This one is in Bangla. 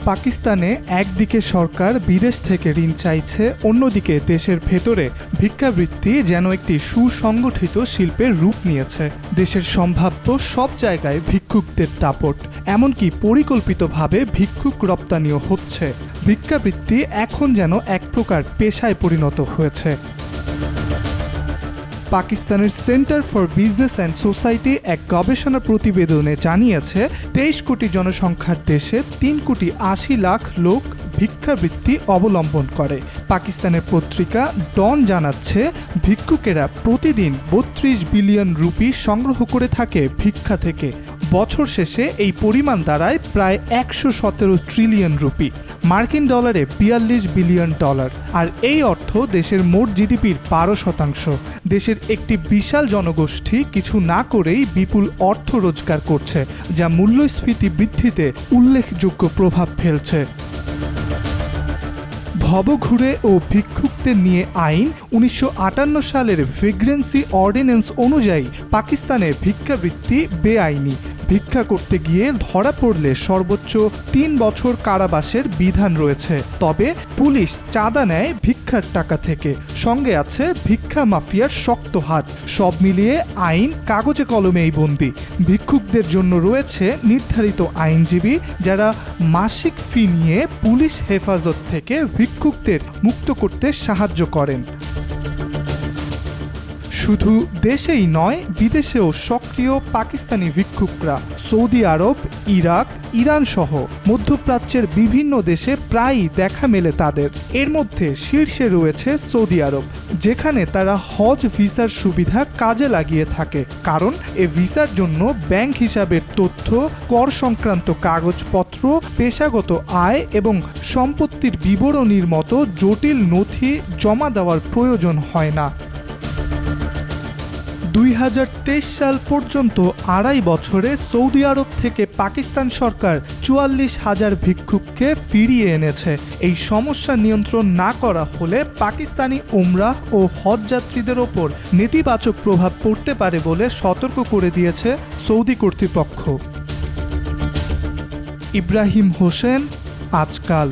পাকিস্তানে একদিকে সরকার বিদেশ থেকে ঋণ চাইছে, অন্যদিকে দেশের ভেতরে ভিক্ষাবৃত্তি যেন একটি সুসংগঠিত শিল্পের রূপ নিয়েছে। দেশের সম্ভাব্য সব জায়গায় ভিক্ষুকদের দাপট, এমনকি পরিকল্পিতভাবে ভিক্ষুক রপ্তানিও হচ্ছে। ভিক্ষাবৃত্তি এখন যেন এক প্রকার পেশায় পরিণত হয়েছে। পাকিস্তানের centre for business and society এক গবেষণা প্রতিবেদনে জানিয়েছে 23 কোটি জনসংখ্যার দেশে 3,80,00,000 লোক ভিক্ষাবৃত্তি অবলম্বন করে। পাকিস্তানের পত্রিকা ডন জানাচ্ছে, ভিক্ষুকেরা প্রতিদিন 32 বিলিয়ন রুপি সংগ্রহ করে থাকে ভিক্ষা থেকে। বছর শেষে এই পরিমাণ দাঁড়ায় প্রায় 117 ট্রিলিয়ন রুপি, মার্কিন ডলারে 42 বিলিয়ন ডলার। আর এই অর্থ দেশের মোট জিডিপির 12%। দেশের একটি বিশাল জনগোষ্ঠী কিছু না করেই বিপুল অর্থ রোজগার করছে, যা মূল্যস্ফীতি বৃদ্ধিতে উল্লেখযোগ্য প্রভাব ফেলছে। ভবঘুরে ও ভিক্ষুকদের নিয়ে আইন 1958 সালের ভেগ্রেন্সি অর্ডিন্যান্স অনুযায়ী পাকিস্তানে ভিক্ষাবৃত্তি বেআইনি। ভিক্ষা করতে গিয়ে ধরা পড়লে সর্বোচ্চ 3 বছর কারাবাসের বিধান রয়েছে। তবে পুলিশ চাঁদা নেয় ভিক্ষার টাকা থেকে, সঙ্গে আছে ভিক্ষা মাফিয়ার শক্ত হাত। সব মিলিয়ে আইন কাগজে কলমেই বন্দী। ভিক্ষুকদের জন্য রয়েছে নির্ধারিত আইনজীবী, যারা মাসিক ফি নিয়ে পুলিশ হেফাজত থেকে ভিক্ষুকদের মুক্ত করতে সাহায্য করেন। শুধু দেশেই নয়, বিদেশেও সক্রিয় পাকিস্তানি ভিক্ষুকরা সৌদি আরব, ইরাক, ইরান সহ মধ্যপ্রাচ্যের বিভিন্ন দেশে প্রায়ই দেখা মেলে তাদের। এর মধ্যে শীর্ষে রয়েছে সৌদি আরব, যেখানে তারা হজ ভিসার সুবিধা কাজে লাগিয়ে থাকে। কারণ এ ভিসার জন্য ব্যাংক হিসাবের তথ্য, কর সংক্রান্ত কাগজপত্র, পেশাগত আয় এবং সম্পত্তির বিবরণীর মতো জটিল নথি জমা দেওয়ার প্রয়োজন হয় না। 2023 সাল পর্যন্ত 2.5 বছরে সৌদি আরব থেকে পাকিস্তান সরকার 44,000 ভিক্ষুককে ফিরিয়ে এনেছে। এই সমস্যা নিয়ন্ত্রণ না করা হলে পাকিস্তানি উমরাহ ও হজ যাত্রীদের ওপর নেতিবাচক প্রভাব পড়তে পারে বলে সতর্ক করে দিয়েছে সৌদি কর্তৃপক্ষ। ইব্রাহিম হোসেন, আজকাল।